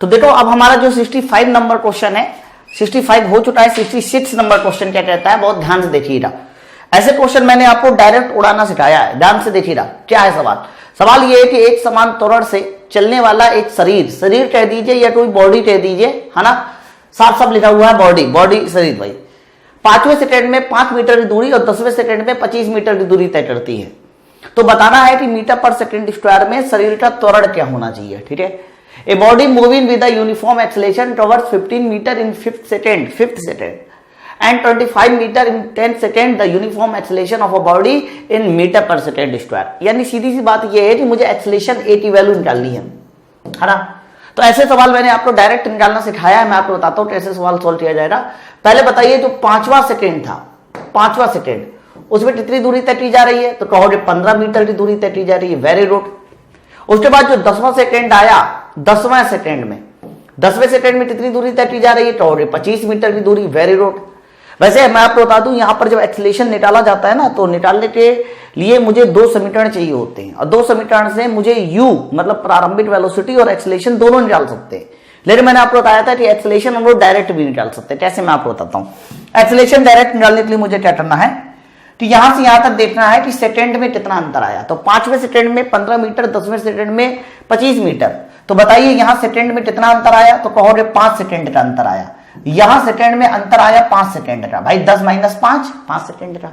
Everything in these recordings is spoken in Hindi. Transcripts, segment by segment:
तो देखो अब हमारा जो 65 नंबर क्वेश्चन है, 65 हो चुका है, 66 नंबर क्वेश्चन क्या कहता है, बहुत ध्यान से देखिएगा। ऐसे क्वेश्चन मैंने आपको डायरेक्ट उड़ाना सिखाया है, ध्यान से देखिएगा। क्या है सवाल? सवाल ये है कि एक समान त्वरण से चलने वाला एक शरीर कह दीजिए या कोई बॉडी कह दीजिए, है ना, साफ साफ लिखा हुआ है बॉडी शरीर भाई, 5वें सेकंड में 5 मीटर की दूरी और 10वें सेकंड में 25 मीटर की दूरी तय करती है। तो बताना है कि मीटर पर सेकंड स्क्वायर में शरीर का त्वरण क्या होना चाहिए। ठीक है, a body moving with a uniform acceleration towards 15 metre in 5th second and 25 metre in 10 second the uniform acceleration of a body in metre per second square. यानी सीधी सी बात यह है कि मुझे एक्सेलरेशन ए की वैल्यू निकालनी है ना। तो ऐसे सवाल मैंने आपको डायरेक्ट निकालना सिखाया है, मैं आपको बताता हूं कैसे सवाल सॉल्व किया जाएगा। पहले बताइए जो 5वां सेकंड था, 5वां सेकंड, उसमें कितनी दूरी तय की जा रही है? तो कहोगे 15 मीटर की दूरी तय की जा रही है, वेरी गुड। उसके बाद जो 10वां सेकंड आया, 10वें सेकंड में कितनी दूरी तय की जा रही है? कहोगे 25 मीटर की दूरी, वेरी गुड। वैसे मैं आपको बता दूं, यहां पर जब एक्सेलरेशन निकाला जाता है ना, तो निकालने के लिए मुझे 2 समीकरण चाहिए होते हैं, और 2 समीकरण से मुझे u मतलब प्रारंभिक वेलोसिटी और एक्सेलरेशन दोनों निकाल सकते हैं। लेकिन मैंने आपको बताया था कि एक्सेलरेशन हम लोग डायरेक्ट भी निकाल सकते हैं। कैसे, मैं आपको बताता हूं। एक्सेलरेशन डायरेक्ट निकालने के लिए मुझे क्या करना है कि यहां से यहां तक देखना है कि सेकंड में कितना अंतर आया। तो 5वें सेकंड में 15 मीटर, 10वें सेकंड में 25 मीटर। तो बताइए यहां सेकंड में कितना अंतर आया? तो कहोगे 5 सेकंड का अंतर आया। यहां सेकंड में अंतर आया 5 सेकंड का, भाई 10 - 5 सेकंड का।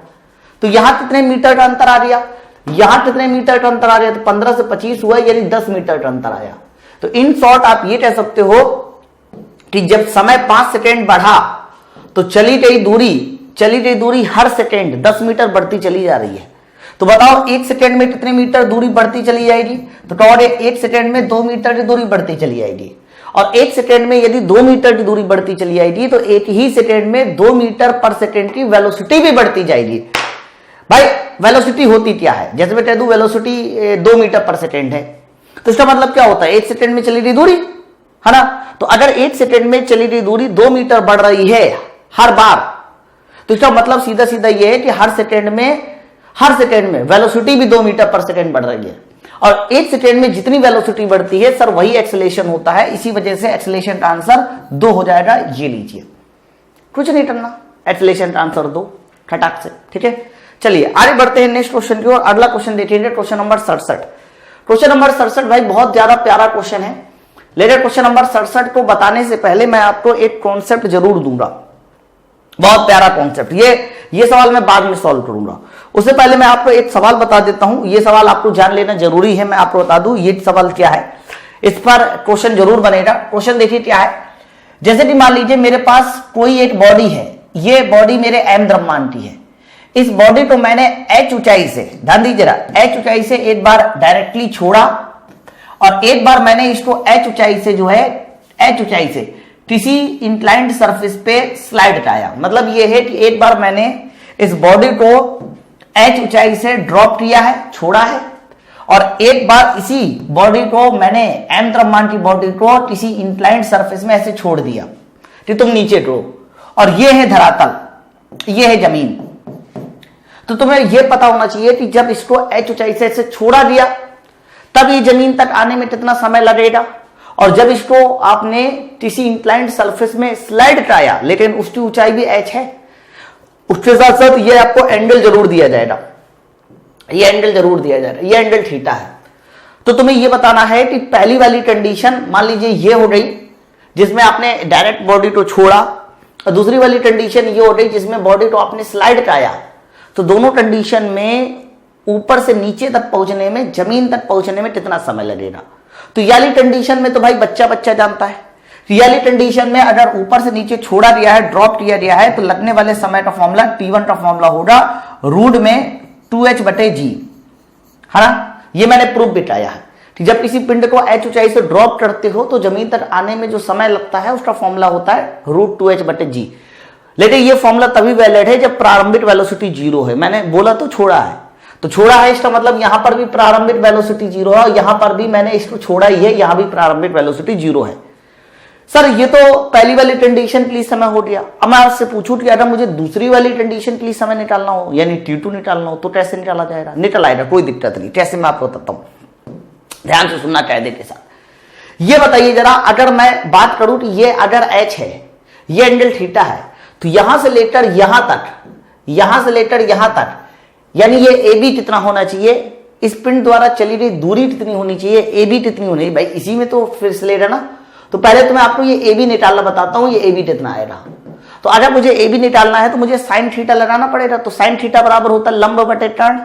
तो यहां कितने मीटर का अंतर आ गया? यहां कितने मीटर का अंतर आ गया? तो 15 से 25 हुआ, यानी 10 मीटर का अंतर आया। तो इन शॉर्ट आप ये कह सकते हो कि जब समय 5 सेकंड बढ़ा तो चली गई दूरी हर सेकंड 10 मीटर बढ़ती चली जा रही है। तो बताओ 1 सेकंड में कितने मीटर दूरी बढ़ती चली जाएगी? तो कहोगे 1 सेकंड में 2 मीटर की दूरी बढ़ती चली जाएगी। और 1 सेकंड में यदि 2 मीटर की दूरी बढ़ती चली जाएगी तो 1 ही सेकंड में 2 मीटर पर सेकंड की वेलोसिटी भी बढ़ती जाएगी। भाई वेलोसिटी होती क्या है? जैसे मैं कह दूं वेलोसिटी 2 मीटर पर सेकंड है, तो इसका मतलब क्या होता है? 1 सेकंड में चली गई दूरी, है ना। तो अगर 1 सेकंड में चली गई दूरी 2 मीटर बढ़ रही है हर बार, तो इसका मतलब सीधा सीधा यह है कि हर सेकंड में वेलोसिटी भी 2 मीटर पर सेकंड बढ़ रही है। और 1 सेकंड में जितनी वेलोसिटी बढ़ती है सर, वही एक्सेलरेशन होता है। इसी वजह से एक्सेलरेशन का आंसर 2 हो जाएगा। ये लीजिए, कुछ नहीं करना, एक्सेलरेशन का आंसर 2 खटाक से। ठीक है, चलिए आगे बढ़ते हैं नेक्स्ट क्वेश्चन की ओर। अगला क्वेश्चन देखेंगे, क्वेश्चन नंबर 67। क्वेश्चन नंबर 67 भाई बहुत ज्यादा प्यारा क्वेश्चन है, लेकिन क्वेश्चन नंबर 67 को बताने से पहले मैं आपको एक कॉन्सेप्ट जरूर दूंगा, बहुत प्यारा कॉन्सेप्ट। ये सवाल मैं बाद में सॉल्व करूंगा। उससे पहले मैं आपको एक सवाल बता देता हूं, ये सवाल आपको जान लेना जरूरी है। मैं आपको बता दूं ये सवाल क्या है, इस पर क्वेश्चन जरूर बनेगा। क्वेश्चन देखिए क्या है। जैसे कि मान लीजिए मेरे पास कोई एक बॉडी है, ये बॉडी मेरे m द्रव्यमान की है। इस बॉडी को मैंने h ऊंचाई से, ध्यान दीजिए जरा, h ऊंचाई से एक बार डायरेक्टली छोड़ा और एक बार मैंने इसको h ऊंचाई से जो है h ऊंचाई से किसी इंक्लाइंड सरफेस पे स्लाइड कराया। मतलब ये है कि एक बार मैंने इस बॉडी को h ऊंचाई से ड्रॉप किया है, छोड़ा है, और एक बार इसी बॉडी को मैंने m द्रव्यमान की बॉडी को किसी इंक्लाइंड सरफेस में ऐसे छोड़ दिया कि तुम नीचे ड्रो, और ये है धरातल, ये है जमीन। तो तुम्हें यह पता होना चाहिए कि जब इसको h ऊंचाई से ऐसे छोड़ा दिया तब ये जमीन तक आने में कितना समय लगेगा, और जब इसको आपने किसी इंक्लाइंड सरफेस में स्लाइड कराया लेकिन उसकी ऊंचाई भी h है, उसके साथ साथ ये आपको एंगल जरूर दिया जाएगा, ये एंगल जरूर दिया जाएगा, ये एंगल थीटा है। तो तुम्हें ये बताना है कि पहली वाली कंडीशन मान लीजिए ये हो गई जिसमें आपने डायरेक्ट बॉडी को छोड़ा, और दूसरी वाली कंडीशन ये हो गई जिसमें बॉडी को आपने स्लाइड कराया। तो दोनों कंडीशन में ऊपर से नीचे तक पहुंचने में, जमीन तक पहुंचने में कितना समय लगेगा। तो ये वाली कंडीशन में तो भाई बच्चा जानता है। रियली कंडीशन में अगर ऊपर से नीचे छोड़ा गया है, ड्रॉप किया गया है, तो लगने वाले समय का फॉर्मूला T1 का फॉर्मूला होगा रूट में 2h/g, है ना। ये मैंने प्रूफ बिठाया है कि जब किसी पिंड को h ऊंचाई से ड्रॉप करते हो तो जमीन तक आने में जो समय लगता है उसका फॉर्मूला होता है रूट 2h/g। लेकिन ये फॉर्मूला तभी वैलिड है जब प्रारंभिक वेलोसिटी 0 है। मैंने बोला तो छोड़ा है, तो छोड़ा है इसका मतलब यहां पर भी प्रारंभिक वेलोसिटी 0 है, और यहां पर भी मैंने इसको छोड़ा ही है, यहां भी प्रारंभिक वेलोसिटी 0 है। सर ये तो पहली वाली कंडीशन के लिए समय हो गया। अब मैं आपसे पूछूं कि अगर मुझे दूसरी वाली कंडीशन के लिए समय निकालना हो, यानी T2 निकालना हो, तो कैसे निकाला जाएगा? निकल आएगा, कोई दिक्कत नहीं। कैसे मैं आपको बताता हूं, ध्यान से सुनना कायदे के साथ। ये बताइए जरा, अगर मैं बात करूं कि ये अगर h है, ये एंगल थीटा है, तो यहां से लेकर यहां तक, यहां से लेकर यहां तक, यानी ये ए बी कितना होना चाहिए, इस पिंड द्वारा चली गई दूरी कितनी होनी चाहिए, ए बी कितनी होनी चाहिए, भाई इसी में तो फिर से ले रहा ना। तो पहले तो मैं आपको ये ए बी निकालना बताता हूं, ये ए बी कितना आएगा। तो अगर मुझे ए बी निकालना है तो मुझे साइन थीटा लगाना पड़ेगा, तो साइन थीटा बराबर होता है लंब बटे कर्ण।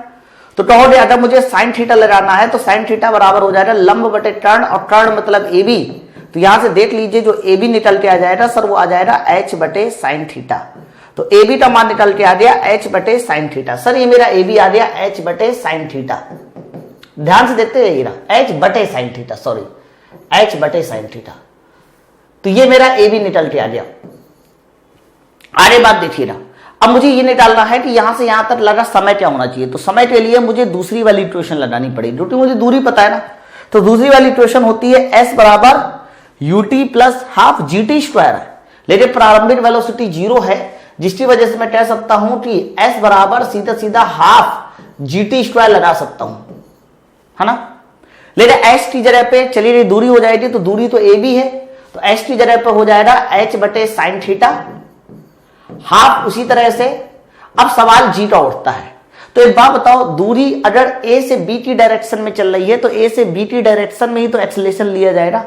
तो कहोगे अगर मुझे साइन थीटा लगाना है तो साइन थीटा बराबर हो जाएगा लंब बटे कर्ण, और कर्ण मतलब ए बी। तो यहां से देख लीजिए जो ए बी निकल के आ जाएगा सर, वो आ जाएगा एच बटे साइन थीटा। तो ए बी का मान निकल के आ गया एच बटे साइन थीटा। सर ये मेरा ए बी आ गया एच बटे साइन थीटा, ध्यान से देखते रहिएगा, एच बटे साइन थीटा, सॉरी एच बटे साइन थीटा। तो ये मेरा ए बी निकल के आ गया। आगे बात देखिएगा, अब मुझे ये निकालना है कि यहां से यहां तक लगा समय क्या होना चाहिए। तो समय के लिए मुझे दूसरी वाली इक्वेशन लगानी पड़ेगी, क्योंकि मुझे दूरी पता है ना। तो दूसरी वाली इक्वेशन होती है एस बराबर UT plus half G T square है, लेकिन प्रारंभिक वेलोसिटी 0 है, जिसकी वजह से मैं कह सकता हूं कि एस बराबर सीधा सीधा हाफ जी टी स्क्वायर लगा सकता हूं, है ना। लेकिन एस की जगह पे चली गई दूरी हो जाएगी, तो दूरी तो ए बी है, तो एस की जगह पे हो जाएगा एच बटे साइन थीटा हाफ। उसी तरह से अब सवाल जी का उठता है, तो एक बात बताओ, दूरी अगर ए से बी की डायरेक्शन में चल रही है तो ए से बी की डायरेक्शन में ही तो एक्सेलेरेशन लिया जाएगा,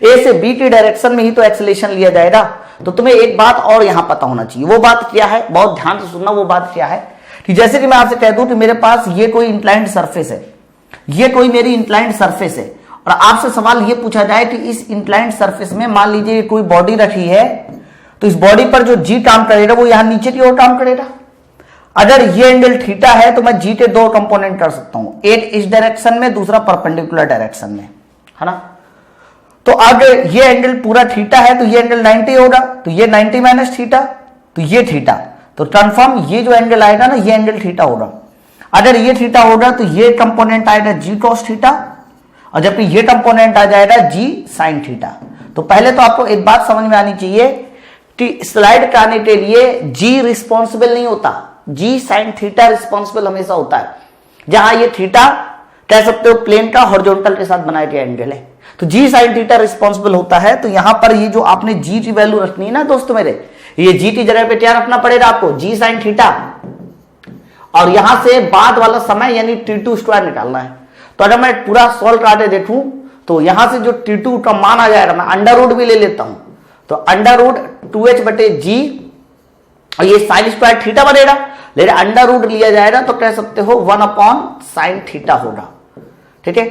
ए से बी की डायरेक्शन में ही तो एक्सेलेरेशन लिया जाएगा। तो तुम्हें एक बात और यहां पता होना चाहिए, वो बात क्या है, बहुत ध्यान से सुनना। वो बात क्या है कि जैसे कि मैं आपसे कह दूं कि मेरे पास ये कोई इंक्लाइंड सरफेस है, ये कोई मेरी इंक्लाइंड सरफेस है, और आपसे सवाल ये पूछा जाए कि इस इंक्लाइंड सरफेस में मान लीजिए कोई बॉडी रखी है, तो इस बॉडी पर जो जी काम करेगा वो यहां नीचे की ओर काम करेगा। अगर ये एंगल थीटा है तो मैं जी के दो कंपोनेंट कर सकता हूं, एक इस डायरेक्शन में, दूसरा परपेंडिकुलर डायरेक्शन में, है ना। तो अगर ये एंगल पूरा थीटा है तो ये एंगल 90 होगा, तो ये 90 माइनस थीटा, तो ये थीटा, तो कंफर्म ये जो एंगल आएगा ना, ये एंगल थीटा होगा। अगर ये थीटा होगा तो ये कंपोनेंट आएगा जी कॉस थीटा, और जबकि ये कंपोनेंट आ जाएगा जी साइन थीटा। तो पहले तो आपको एक बात समझ में आनी चाहिए कि स्लाइड कराने के लिए जी रिस्पॉन्सिबल नहीं होता, जी साइन थीटा रिस्पॉन्सिबल हमेशा होता है। जहां ये थीटा कह सकते हो प्लेन का हॉरिजॉन्टल के साथ बनाया गया एंगल है, तो जी साइन थीटा रिस्पॉन्सिबल होता है। तो यहां पर ये जो आपने जी की वैल्यू रखनी है ना दोस्तों मेरे, ये जी की जगह पे क्या रखना पड़ेगा आपको, जी साइन थीटा, और यहां से बाद वाला समय यानी T2 स्क्वायर निकालना है। तो अगर मैं पूरा सॉल्व करके देखूं तो यहां से जो T2 का मान आ जाएगा, मैं अंडर रूट भी ले लेता हूं, तो अंडर रूट 2h बटे जी, और ये साइन स्क्वायर थीटा बनेगा, लेकिन अंडर रूट लिया जाएगा तो कह सकते हो 1 अपॉन साइन थीटा होगा, ठीक है।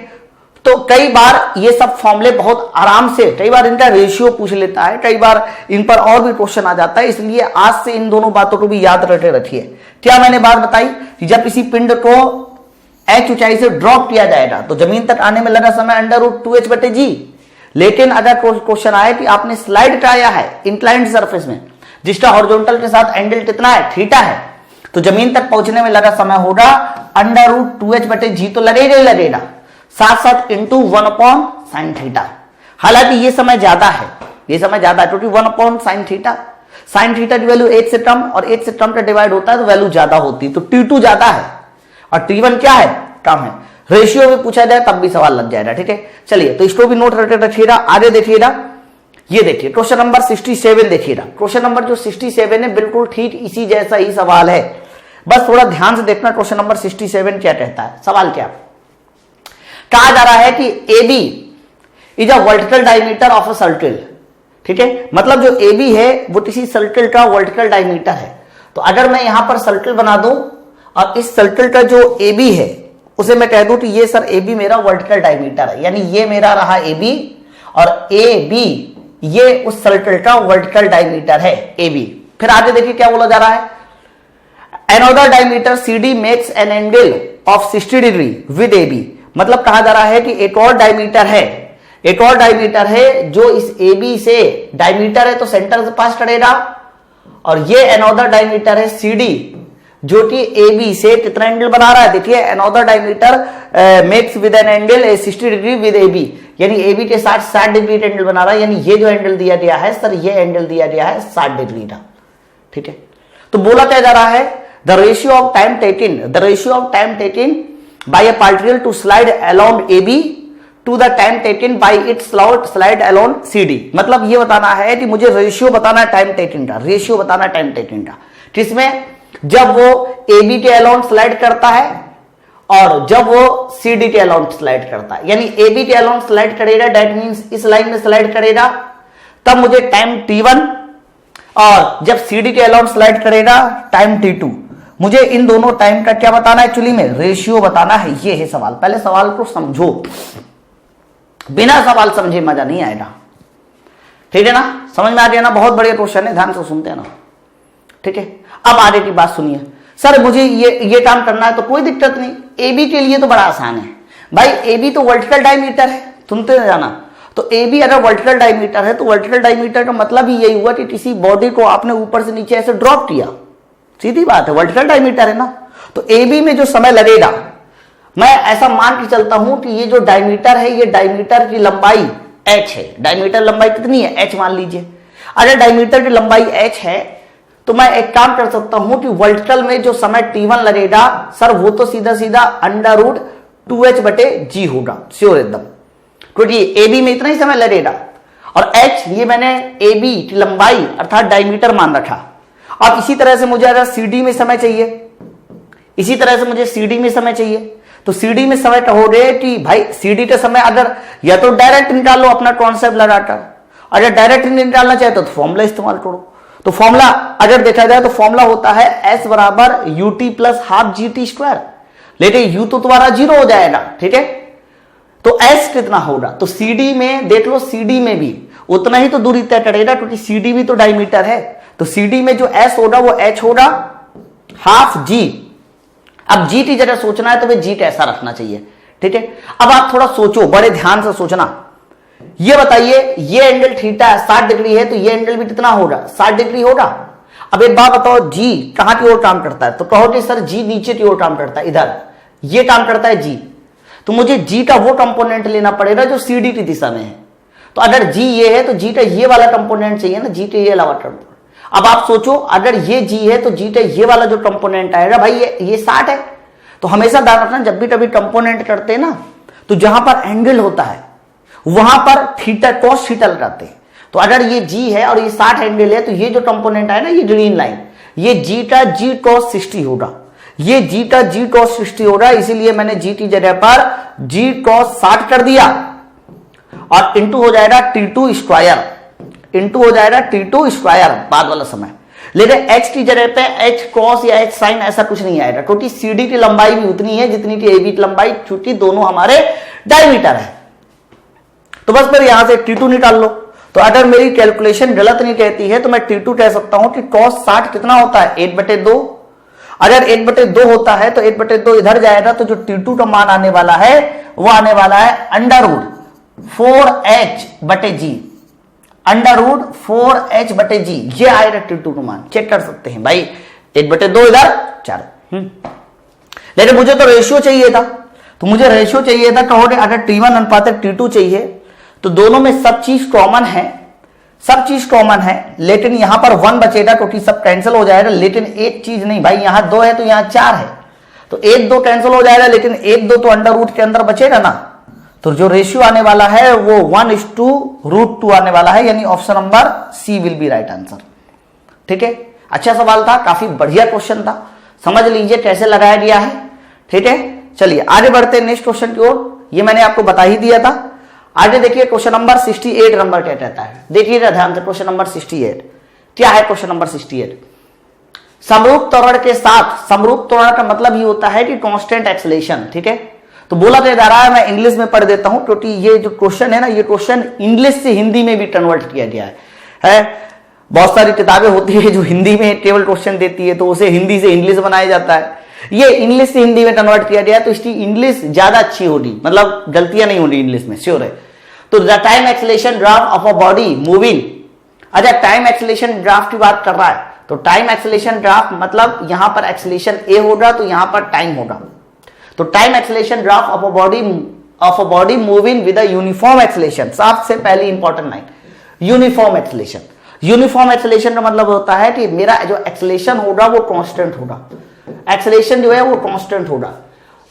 तो कई बार ये सब फॉर्मूले बहुत आराम से, कई बार इनका रेशियो पूछ लेता है, कई बार इन पर और भी क्वेश्चन आ जाता है, इसलिए आज से इन दोनों बातों को भी याद रखे रखिए। क्या मैंने बात बताई कि जब किसी पिंड को h ऊंचाई से ड्रॉप किया जाएगा तो जमीन तक आने में लगा समय अंडर रूट 2h बटे जी। लेकिन अगर क्वेश्चन आए कि आपने स्लाइड कराया है इंक्लाइंड सरफेस में, जिसका हॉरिजॉन्टल के साथ एंगल कितना है, थीटा है, तो जमीन तक पहुंचने में लगा समय होगा अंडर रूट 2h बटे जी, तो लगेगा ही लगेगा, साथ साथ इंटू 1 अपॉन साइन थीटा। हालांकि ये समय ज्यादा है, ये समय ज्यादा है, क्योंकि 1 upon sine theta, sine theta की वैल्यू 8 से कम, और 8 से कम का डिवाइड होता है तो वैल्यू ज्यादा होती है, तो T2 ज्यादा है और T1 क्या है, कम है। रेशियो में पूछा जाए तब भी सवाल लग जाएगा, ठीक है। चलिए तो इसको भी नोट करके रखिएगा। आगे देखिएगा, ये देखिए क्वेश्चन नंबर 67 देखिएगा। क्वेश्चन नंबर जो 67 है बिल्कुल ठीक इसी जैसा ही सवाल है, बस थोड़ा ध्यान से देखना क्वेश्चन नंबर 67 क्या कहता है। सवाल क्या कहा जा रहा है कि AB is a vertical diameter of a circle, ठीक है, मतलब जो AB है वो किसी सर्कल का वर्टिकल डायमीटर है। तो अगर मैं यहां पर सर्कल बना दूं और इस सर्कल का जो AB है उसे मैं कह दूं कि ये सर AB मेरा वर्टिकल डायमीटर है, यानी ये मेरा रहा AB, और AB ये उस सर्कल का वर्टिकल डायमीटर है AB। फिर आगे देखिए क्या बोला जा रहा है, another diameter CD makes an angle of 60 degree with AB, मतलब कहा जा रहा है कि एक और डायमीटर है, एक और डायमीटर है जो इस AB से डायमीटर है तो सेंटर से पास करेगा, और ये एनोदर डायमीटर है CD जो कि AB से कितना एंगल बना रहा है, देखिए another diameter makes with an angle 60 degree with AB, यानी AB के साथ 60 डिग्री एंगल बना रहा है, यानी ये जो एंगल दिया गया है सर, ये एंगल दिया गया है 60 डिग्री का, ठीक है। तो बोला क्या जा रहा है, the ratio of time taken, the ratio of time taken by a particle to slide along AB to the time taken by it slide along CD। मतलब ये बताना है कि मुझे रेशियो बताना है टाइम टेकन का, रेशियो बताना है टाइम टेकन का, किसमें, जब वो AB के अलोन स्लाइड करता है और जब वो CD के अलोन स्लाइड करता है। यानी AB के अलोन स्लाइड करेगा, दैट मींस इस लाइन में स्लाइड करेगा, तब मुझे टाइम T1, और जब CD के अलोन स्लाइड करेगा टाइम T2। मुझे इन दोनों टाइम का क्या बताना है, एक्चुअली में रेशियो बताना है। ये है सवाल। पहले सवाल को समझो, बिना सवाल समझे मजा नहीं आएगा, ठीक है ना। समझ में आ गया ना, बहुत बढ़िया क्वेश्चन है, ध्यान से सुनते हैं ना, ठीक है। अब आगे की बात सुनिए, सर मुझे ये काम करना है तो कोई दिक्कत नहीं, AB के लिए तो बड़ा आसान है भाई। AB तो वर्टिकल डायमीटर है, सुनते जाना। तो AB अगर वर्टिकल डायमीटर है तो वर्टिकल डायमीटर का मतलब ही यही हुआ कि किसी बॉडी को आपने ऊपर से नीचे ऐसे ड्रॉप किया, सीधी बात है, वर्टिकल डायमीटर है ना। तो AB में जो समय लगेगा, मैं ऐसा मान के चलता हूं कि ये जो डायमीटर है, ये डायमीटर की लंबाई h है। डायमीटर लंबाई कितनी है, h मान लीजिए। अगर डायमीटर की लंबाई h है तो मैं एक काम कर सकता हूं कि वर्टिकल में जो समय T1 लगेगा, सर वो तो सीधा सीधा √2h/g होगा, श्योर एकदम, क्योंकि AB में इतना ही समय लगेगा। और h ये मैंने AB की लंबाई अर्थात डायमीटर मान रखा। अब इसी तरह से मुझे अगर CD में समय चाहिए, इसी तरह से मुझे CD में समय चाहिए, तो CD में समय कहोगे कि भाई CD का समय अगर या तो डायरेक्ट निकाल लो अपना कॉन्सेप्ट लगाकर, अगर डायरेक्ट निकालना चाहे तो फॉर्मूला इस्तेमाल करो। तो फॉर्मूला अगर देखा जाए तो फॉर्मूला होता है S बराबर UT + ½ GT²। लेकिन U तो तुम्हारा 0 हो जाएगा, ठीक है। तो S कितना होगा, तो CD में देख लो, CD में भी उतना ही तो दूरी तय करेगा, क्योंकि CD भी तो डायमीटर है। तो CD में जो S होगा वो H होगा ½ G। अब G की जगह सोचना है तो भाई G कैसा रखना चाहिए, ठीक है। अब आप थोड़ा सोचो, बड़े ध्यान से सोचना। ये बताइए, ये एंगल थीटा 60 डिग्री है, तो ये एंगल भी कितना होगा, 60 डिग्री होगा। अब एक बात बताओ, G कहां की ओर काम करता है, तो कहोगे सर G नीचे की ओर काम करता है, इधर ये काम करता है G। तो मुझे G का वो कंपोनेंट लेना पड़ेगा जो CD की दिशा में है। तो अगर G ये है तो G का ये वाला कंपोनेंट चाहिए ना, G का ये वाला कंपोनेंट। अब आप सोचो, अगर ये G है तो G का ये वाला जो कंपोनेंट आएगा भाई, ये 60 है। तो हमेशा ध्यान रखना, जब भी कभी कंपोनेंट करते हैं ना, तो जहां पर एंगल होता है वहां पर थीटा cos थीटा लगाते हैं। तो अगर ये G है और ये 60 एंगल है, तो ये जो कंपोनेंट है ना, ये ग्रीन लाइन, ये G का G cos 60 होगा, ये G का G cos 60 होगा। इसीलिए मैंने G की जगह पर G cos 60 कर दिया, और इंटू हो जाएगा T2², इंटू हो जाएगा T2² बाद वाला समय। लेकिन H की जगह पे H cos या H sin ऐसा कुछ नहीं आएगा, क्योंकि CD की लंबाई भी उतनी है जितनी की AB की लंबाई, क्योंकि दोनों हमारे डायमीटर है। तो बस फिर यहां से T2 निकाल लो। तो अगर मेरी कैलकुलेशन गलत नहीं कहती है तो मैं T2 कह सकता हूं कि cos 60 कितना होता है, 1/2। अगर 1/2 होता है तो 1/2 इधर जाएगा, तो जो T2 का मान आने वाला है वो आने वाला है √4h/g, √4h/g। ये आएगा T2 का मान, चेक कर सकते हैं भाई, 1/2 इधर 4। लेकिन मुझे तो रेशियो चाहिए था, तो मुझे रेशियो चाहिए था, कहोगे अगर T1 अनुपात T2 चाहिए तो दोनों में सब चीज कॉमन है, सब चीज कॉमन है, लेकिन यहां पर 1 बचेगा क्योंकि सब कैंसिल हो जाएगा। लेकिन एक चीज नहीं भाई, यहां 2 है तो यहां 4 है, तो 1 2 कैंसिल हो जाएगा, लेकिन 1 2 तो अंडर रूट के अंदर बचेगा ना। तो जो रेशियो आने वाला है वो 1:√2 आने वाला है, यानी option number C will be right answer, ठीक है। अच्छा सवाल था, काफी बढ़िया क्वेश्चन था, समझ लीजिए कैसे लगाया गया है, ठीक है। चलिए आगे बढ़ते हैं नेक्स्ट क्वेश्चन की ओर, ये मैंने आपको बता ही दिया था। आगे देखिए क्वेश्चन नंबर 68 नंबर क्या कहता है, देखिएगा ध्यान से। क्वेश्चन नंबर 68 क्या है, क्वेश्चन नंबर 68, समरूप त्वरण के साथ, समरूप त्वरण का मतलब ये होता है कि कांस्टेंट एक्सेलरेशन, ठीक है। तो बोला तो जा रहा है, मैं इंग्लिश में पढ़ देता हूं, क्योंकि ये जो क्वेश्चन है ना, ये क्वेश्चन इंग्लिश से हिंदी में भी कन्वर्ट किया गया है। बहुत सारी किताबें होती है जो हिंदी में केवल क्वेश्चन देती है, तो उसे हिंदी से इंग्लिश बनाया जाता है। ये इंग्लिश से हिंदी में कन्वर्ट किया गया, तो इसकी इंग्लिश ज्यादा अच्छी होगी, मतलब गलतियां नहीं होगी इंग्लिश में, श्योर है। तो the time acceleration graph of a body moving, अच्छा टाइम एक्सेलरेशन ग्राफ की बात कर रहा है, तो टाइम एक्सेलरेशन ग्राफ मतलब यहां पर एक्सेलरेशन ए होगा तो यहां पर टाइम होगा। तो time acceleration graph of a body moving with a uniform acceleration, सबसे पहली important line uniform acceleration. Uniform acceleration का मतलब होता है कि मेरा जो एक्सेलरेशन होगा वो कांस्टेंट होगा, एक्सेलरेशन जो है वो कांस्टेंट होगा,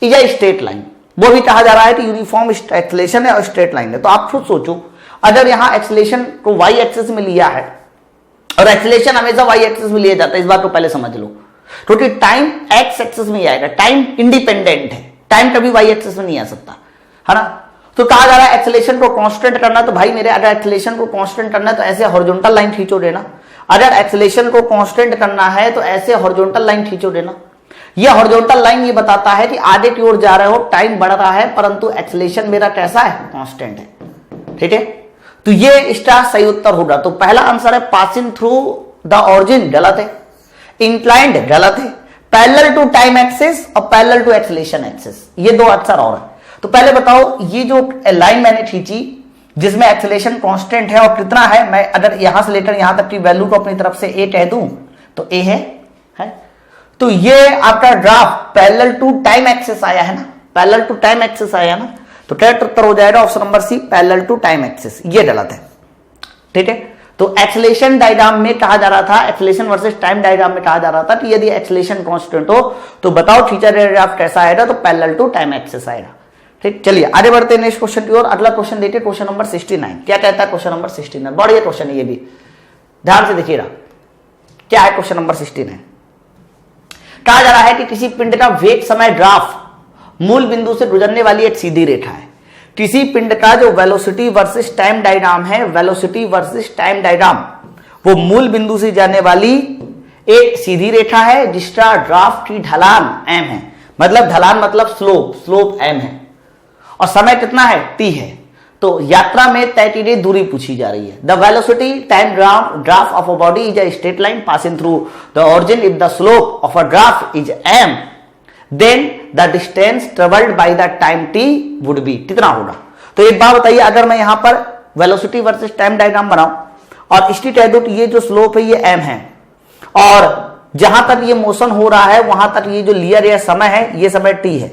इज अ स्ट्रेट लाइन। वो भी कहा जा रहा है कि यूनिफॉर्म एक्सेलेरेशन है और स्ट्रेट लाइन है। तो आप खुद सोचो, अगर यहां एक्सेलेरेशन को वाई एक्सिस में लिया है और एक्सेलेरेशन हमेशा वाई एक्सिस में लिया जाता है, इस बात को पहले समझ लो, क्योंकि टाइम एक्स एक्सिस में ही आएगा, टाइम इंडिपेंडेंट है, टाइम कभी वाई एक्सिस में नहीं आ सकता, है ना। तो कहा जा रहा है एक्सेलेरेशन को कांस्टेंट करना, तो भाई मेरे अगर एक्सेलेरेशन को कांस्टेंट करना है तो ऐसे हॉरिजॉन्टल लाइन खींचो देना। अगर एक्सेलेरेशन को कांस्टेंट करना है तो ऐसे हॉरिजॉन्टल लाइन खींचो देना। यह हॉरिजॉन्टल लाइन ये बताता है कि आगे की ओर जा रहे हो, टाइम बढ़ रहा है, परंतु एक्सेलेरेशन मेरा कैसा है, कांस्टेंट है, ठीक है। तो ये इसका सही उत्तर होगा। तो पहला आंसर है पासिंग थ्रू द ऑरिजिन, गलत है। इंक्लाइंड गलत है। पैरेलल टू टाइम एक्सिस और पैरेलल टू एक्सेलेरेशन एक्सिस, ये दो आंसर और है। तो पहले बताओ, ये जो लाइन मैंने खींची जिसमें एक्सेलेरेशन कांस्टेंट है और कितना है, मैं अगर यहां से लेकर यहां तक की वैल्यू को अपनी तरफ से ए कह दूं तो ए है? तो ये आपका graph parallel to time axis आया है ना, पैरेलल टू टाइम एक्सिस आया ना, तो करेक्ट उत्तर हो जाएगा option number C, parallel to time axis. ये गलत है, ठीक है। तो एक्सेलेरेशन डायग्राम में कहा जा रहा था, एक्सेलेरेशन वर्सेस टाइम डायग्राम में कहा जा रहा था कि यदि एक्सेलेरेशन कांस्टेंट हो तो बताओ थीटा ग्राफ कैसा आएगा, तो पैरेलल टू टाइम एक्सिस आएगा, ठीक। चलिए आगे बढ़ते हैं नेक्स्ट क्वेश्चन की ओर। अगला क्वेश्चन देखिए, क्वेश्चन नंबर 69। क्या कहता है क्वेश्चन नंबर 69? बढ़िया क्वेश्चन है ये भी, ध्यान से देखिएगा क्या है क्वेश्चन नंबर 69। कहा जा रहा है कि किसी पिंड का वेग समय ग्राफ मूल बिंदु से गुजरने वाली एक सीधी रेखा है। किसी पिंड का जो वेलोसिटी वर्सेस टाइम डायग्राम है, वेलोसिटी वर्सेस टाइम डायग्राम, वो मूल बिंदु से जाने वाली एक सीधी रेखा है जिसका ग्राफ की ढलान m है, मतलब ढलान मतलब स्लोप, स्लोप m है, और समय कितना है, t है। तो यात्रा में तय की गई दूरी पूछी जा रही है। The velocity time graph of a body is a straight line passing through the origin if the slope of a graph is m, then the distance travelled by the time t would be, कितना होगा। तो एक बात बताइए, अगर मैं यहां पर वेलोसिटी वर्सेस टाइम डायग्राम बनाऊं और इसकी कह दूं ये जो स्लोप है ये m है, और जहां तक ये मोशन हो रहा है वहां तक ये जो लिया गया समय है ये समय t है,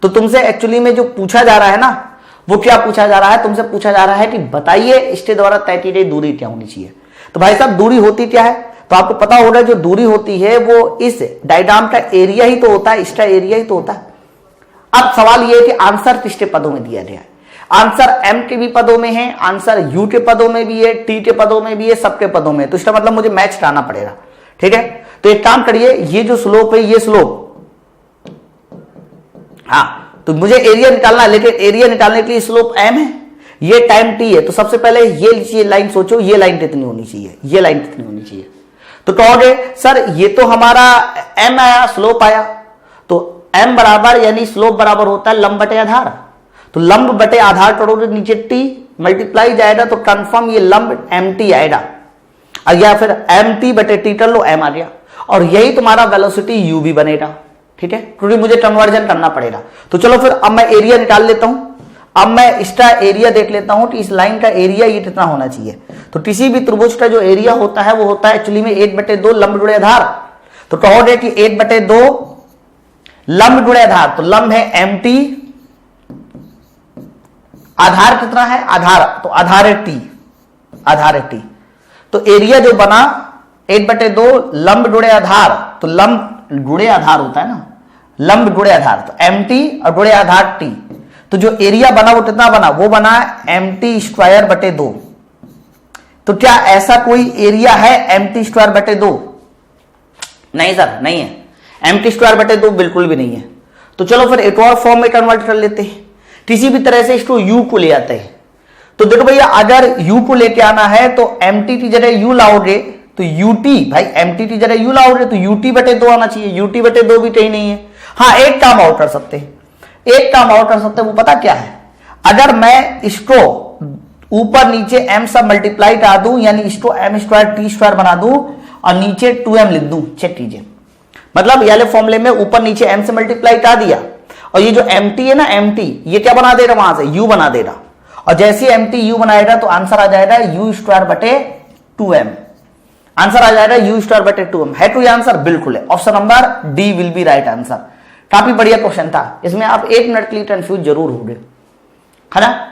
तो तुमसे एक्चुअली में जो पूछा जा रहा है ना, वो क्या पूछा जा रहा है, तुमसे पूछा जा रहा है कि बताइए इसके द्वारा तय की गई दूरी क्या होनी चाहिए। तो भाई साहब दूरी होती क्या है, तो आपको पता होगा जो दूरी होती है वो इस डायग्राम का एरिया ही तो होता है, इसका एरिया ही तो होता है। अब सवाल ये है कि आंसर किसके पदों में दिया गया है। आंसर m के भी पदों में है, आंसर u के पदों में भी है, t के पदों में भी है, सबके पदों में। तो इसका मतलब मुझे मैच कराना पड़ेगा, ठीक है। तो एक काम करिए, ये जो स्लोप है ये स्लोप, हाँ, तो मुझे एरिया निकालना है, लेकिन एरिया निकालने के लिए स्लोप m है, ये टाइम t है। तो सबसे पहले ये लाइन सोचो, ये लाइन कितनी होनी चाहिए, ये लाइन कितनी होनी चाहिए। तो कहोगे सर ये तो हमारा m आया, स्लोप आया, तो m बराबर यानी स्लोप बराबर होता है लंब बटे आधार। तो लंब बटे आधार करोगे, नीचे t मल्टीप्लाई जाएगा तो कंफर्म ये लंब mt आएगा, या फिर mt बटे t कर लो, m आ गया, और यही तुम्हारा वेलोसिटी u भी बनेगा, ठीक है, क्योंकि मुझे कन्वर्जन करना पड़ेगा। तो चलो फिर अब मैं एरिया निकाल लेता हूं। अब मैं इसका एरिया देख लेता हूं कि इस लाइन का एरिया ये कितना होना चाहिए। तो किसी भी त्रिभुज का जो एरिया होता है वो होता है एक्चुअली में 1/2 लंब गुणे आधार। तो कहोगे कि 1/2 लंब गुणे आधार, तो लंब है mt, आधार कितना है, आधार, तो आधार है t, आधार है t। तो एरिया जो बना 1/2 लंब गुणे आधार, तो लंब गुणे आधार होता है ना, लंब गुणे आधार, तो mt और गुणे आधार t। तो जो एरिया बना वो कितना बना, वो बना mt²/2। तो क्या ऐसा कोई एरिया है mt²/2? नहीं सर, नहीं है, mt²/2 बिल्कुल भी नहीं है। तो चलो फिर एक और फॉर्म में कन्वर्ट कर लेते हैं, किसी भी तरह से इसको u को ले आते हैं। तो देखो भैया, अगर u को लेके आना है तो mt की जगह u लाओगे तो ut, भाई mt की जगह u लाओगे तो ut/2 आना चाहिए, ut/2 भी कहीं नहीं है। हाँ, एक काम और कर सकते हैं, एक काम और कर सकते हैं, वो पता क्या है, अगर मैं इसको ऊपर नीचे m सब मल्टीप्लाई कर दूं, यानी इसको m²t² बना दूं और नीचे 2m लिख दूं, चेक कीजिए। मतलब ये फॉर्मूले में ऊपर नीचे m से मल्टीप्लाई कर दिया, और ये जो mt है ना, mt ये क्या बना देगा, वहां से u बना देगा, और जैसे mt u बनाएगा तो आंसर आ जाएगा u²/2m, आंसर आ जाएगा u²/2m। है कोई आंसर? बिल्कुल है, option number D will be right answer. काफी बढ़िया क्वेश्चन था, इसमें आप 1 मिनट के लिए कंफ्यूज जरूर हो गए, है ना।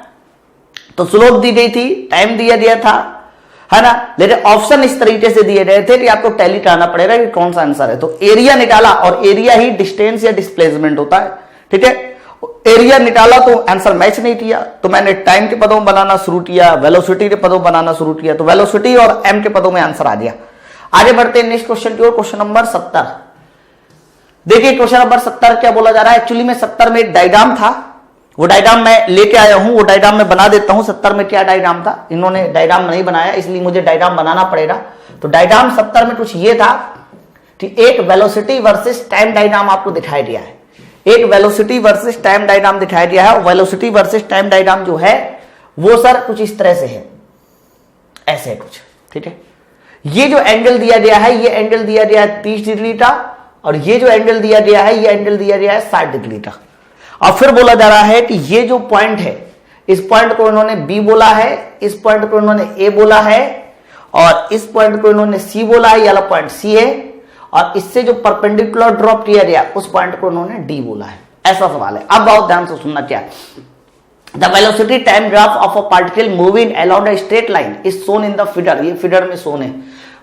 तो स्लोप दी गई थी, टाइम दिया गया था, है ना, लेकिन ऑप्शन इस तरीके से दिए गए थे कि आपको टैली करना पड़ेगा कि कौन सा आंसर है। तो एरिया निकाला, और एरिया ही डिस्टेंस या डिस्प्लेसमेंट होता है, ठीक है। एरिया निकाला तो आंसर मैच नहीं किया, तो मैंने टाइम के पदों में बनाना शुरू किया, वेलोसिटी के पदों में बनाना शुरू किया, तो वेलोसिटी और एम के पदों में आंसर आ गया। आगे बढ़ते हैं नेक्स्ट क्वेश्चन की ओर, क्वेश्चन नंबर 70। देखिए क्वेश्चन नंबर 70 क्या बोला जा रहा है। एक्चुअली में 70 में एक डायग्राम था, वो डायग्राम मैं लेके आया हूं, वो डायग्राम मैं बना देता हूं। 70 में क्या डायग्राम था, इन्होंने डायग्राम नहीं बनाया इसलिए मुझे डायग्राम बनाना पड़ेगा। तो डायग्राम 70 में कुछ ये था कि एक वेलोसिटी वर्सेस टाइम डायग्राम आपको दिखाई दिया है, एक वेलोसिटी वर्सेस टाइम डायग्राम दिखाई दिया है। और वेलोसिटी वर्सेस टाइम डायग्राम जो है वो सर कुछ इस तरह से है, ऐसे कुछ, ठीक है। ये जो एंगल दिया गया है, ये एंगल दिया गया है 30 डिग्री का, और ये जो एंगल दिया गया है, ये एंगल दिया गया है 60 डिग्री का। और फिर बोला जा रहा है कि ये जो पॉइंट है, इस पॉइंट को इन्होंने बी बोला है, इस पॉइंट को इन्होंने ए बोला है, और इस पॉइंट को इन्होंने सी बोला है, ये वाला पॉइंट सी है, और इससे जो परपेंडिकुलर ड्रॉप किया गया उस पॉइंट को इन्होंने डी बोला है। ऐसा सवाल है। अब बहुत ध्यान से सुनना क्या है। The velocity time graph of a particle moving along a straight line is shown in the figure, ये फिगर में शोन है।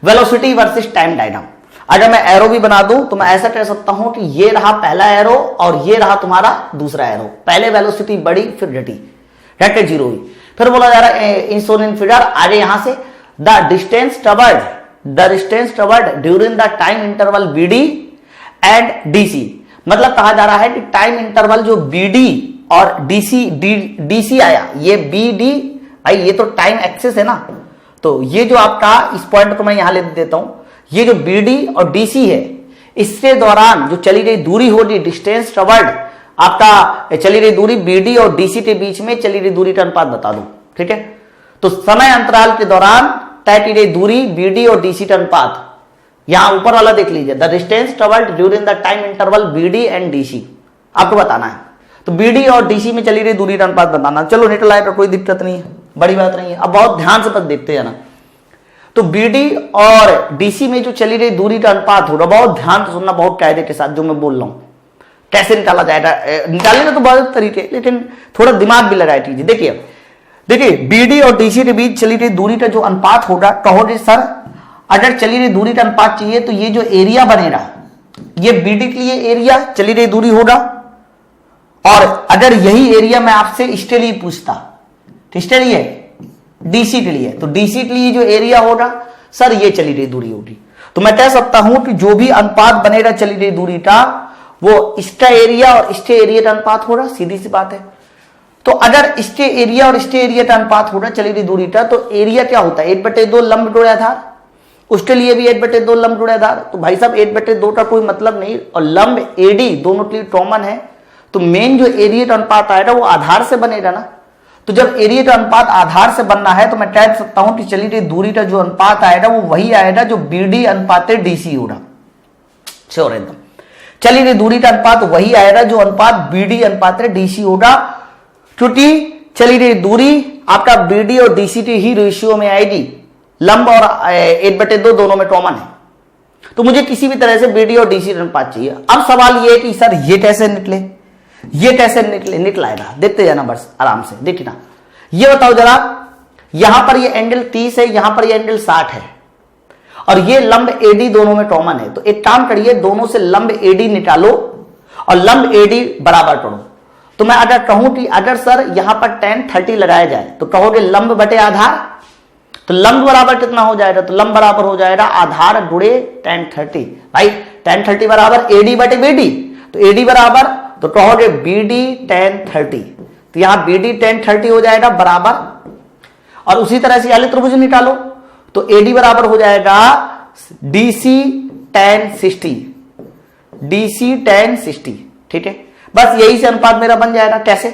वेलोसिटी वर्सेस टाइम डायग्राम, अगर मैं एरो भी बना दूं तो मैं ऐसा कह सकता हूं कि ये रहा पहला एरो और ये रहा तुम्हारा दूसरा एरो। पहले वेलोसिटी बढ़ी फिर घटी, घटे जीरो हुई। फिर बोला जा रहा है इन शोन इन फिगर, आगे यहां से the distance covered during the time interval BD and DC. मतलब कहा जा रहा है कि टाइम इंटरवल जो बीडी और डीसी आया, ये बीडी भाई ये तो टाइम एक्सेस है ना, तो ये जो आपका इस पॉइंट को मैं यहां ले देता हूं, ये जो बीडी और डीसी है इसके दौरान जो चली गई दूरी होगी, डिस्टेंस कवर्ड आपका चली गई दूरी बीडी और डीसी के बीच में चली गई दूरी का अनुपात बता दो, ठीक है। तो समय अंतराल के दौरान तय की गई दूरी बीडी और डीसी का अनुपात, यहां ऊपर वाला देख लीजिए, the distance travelled during the time interval BD and DC, आपको बताना है। तो बीडी और डीसी में चली गई दूरी का अनुपात बताना। चलो निकल आएगा, कोई दिक्कत नहीं है, बड़ी बात नहीं है। अब बहुत ध्यान से बस देखते जाना। तो बीडी और डीसी में जो चली गई दूरी का अनुपात होगा, बहुत ध्यान से सुनना, बहुत कायदे के साथ जो मैं बोल रहा हूं, कैसे निकाला जाएगा। निकालने का तो बहुत तरीके, लेकिन थोड़ा दिमाग भी लगाए कीजिए। देखिए बीडी और डीसी के बीच चली गई दूरी का जो अनुपात होगा, कहोगे सर अगर चली गई दूरी का अनुपात चाहिए तो ये जो एरिया बनेगा, ये बीडी के लिए एरिया चली गई दूरी होगा, और अगर यही एरिया मैं आपसे इसके लिए पूछता, किसके लिए, डीसी के लिए, तो डीसी के लिए जो एरिया होगा सर ये चली गई दूरी होगी। तो मैं कह सकता हूं कि जो भी अनुपात बनेगा चली गई दूरी का, वो इसका एरिया और इसके एरिया का अनुपात होगा, सीधी सी बात है। तो अगर इसके एरिया और इसके एरिया का अनुपात होगा चली गई दूरी का, तो एरिया क्या होता है 1/2 लंब जोड़े आधार, उसके लिए भी 1/2 लंब जोड़े आधार। तो भाई साहब 1/2 का कोई मतलब नहीं, और लंब एडी दोनों के लिए कॉमन है, तो मेन जो एरिया का अनुपात आएगा वो आधार से बनेगा ना। तो जब एरिया का अनुपात आधार से बनना है तो मैं कह सकता हूं कि चली गई दूरी का जो अनुपात आएगा वो वही आएगा जो बीडी अनुपात डीसी होगा, श्योर एकदम। चली गई दूरी का अनुपात वही आएगा जो अनुपात बीडी अनुपात डीसी होगा, क्योंकि चली गई दूरी आपका बीडी और डीसी की ही रेशियो में आएगी, लंब और 1/2 दोनों में कॉमन है। तो मुझे किसी भी तरह से बीडी और डीसी अनुपात चाहिए। अब सवाल ये है कि सर ये कैसे निकले, ये कैसे निकलाएगा, देखते जाना बस आराम से देखना। ये बताओ जरा, यहां पर ये एंगल 30 है, यहां पर ये एंगल 60 है, और ये लंब एडी दोनों में कॉमन है। तो एक काम करिए, दोनों से लंब एडी निकालो और लंब एडी बराबर करो। तो मैं अगर कहूं कि अगर सर यहां पर tan 30 लगाया जाए तो कहोगे लंब बटे आधार, तो लंब बराबर कितना हो जाएगा, तो लंब बराबर हो जाएगा आधार गुणे tan 30। भाई tan 30 बराबर एडी बटे बीडी, तो एडी बराबर तो कहोगे बीडी tan 30, तो यहां बीडी tan 30 हो जाएगा बराबर, और उसी तरह से वाले त्रिभुज निकालो तो एडी बराबर हो जाएगा डीसी tan 60, डीसी tan 60, ठीक है। बस यही से अनुपात मेरा बन जाएगा। कैसे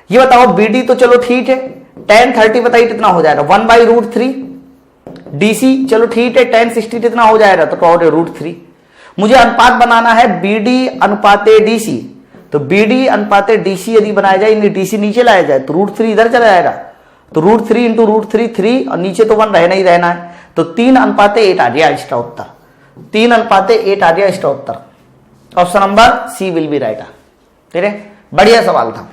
ये बताओ, बीडी तो चलो ठीक है, tan 30 बताइए कितना हो जाएगा 1/√3, डीसी चलो ठीक है tan 60 कितना हो जाएगा, तो कहोगे √3। मुझे अनुपात बनाना है बीडी अनुपाते डीसी, तो बीडी अनुपाते डीसी यदि बनाया जाए, डीसी नीचे लाया जाए तो √3 इधर चला जाएगा, तो √3 × √3 3, और नीचे तो 1 रहना ही रहना है, तो 3:8 आ गया इसका उत्तर, 3:8 आ गया इसका उत्तर। Option number C will be right. ठीक है, बढ़िया सवाल था।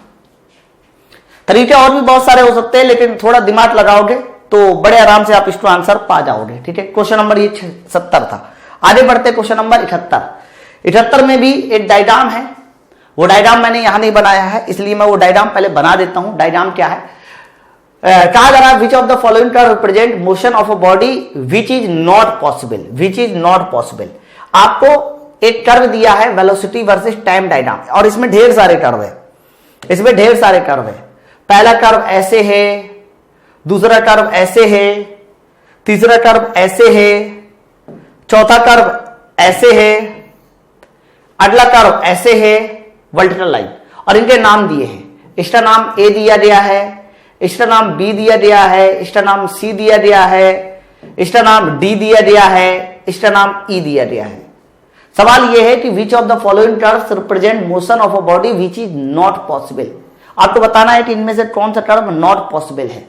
तरीके और भी बहुत सारे हो सकते हैं, लेकिन थोड़ा दिमाग लगाओगे तो बड़े आराम से आप इसको आंसर पा जाओगे। ठीक है, क्वेश्चन नंबर ये 70 था। आगे बढ़ते क्वेश्चन नंबर 71। 71 में भी एक डायग्राम है, वो डायग्राम मैंने यहां नहीं बनाया है, इसलिए मैं वो डायग्राम पहले बना देता हूं। डायग्राम क्या है, कहा जा रहा है which of the following curve represent motion of a body which is not possible, which is not possible. आपको एक कर्व दिया है वेलोसिटी वर्सेस टाइम डायग्राम, और इसमें ढेर सारे कर्व है, इसमें ढेर सारे कर्व है। पहला कर्व ऐसे है, दूसरा कर्व ऐसे है, तीसरा कर्व ऐसे है, चौथा कर्व ऐसे है, अगला कर्व ऐसे है, वर्टिकल लाइन, और इनके नाम दिए हैं। इसका नाम ए दिया गया है, इसका नाम बी दिया गया है, इसका नाम सी दिया गया है, इसका नाम डी दिया गया है, इसका नाम ई दिया गया है। सवाल यह है कि which of the following curves represent motion of a body which is not possible. आपको बताना है कि इनमें से कौन सा कर्व नॉट पॉसिबल है।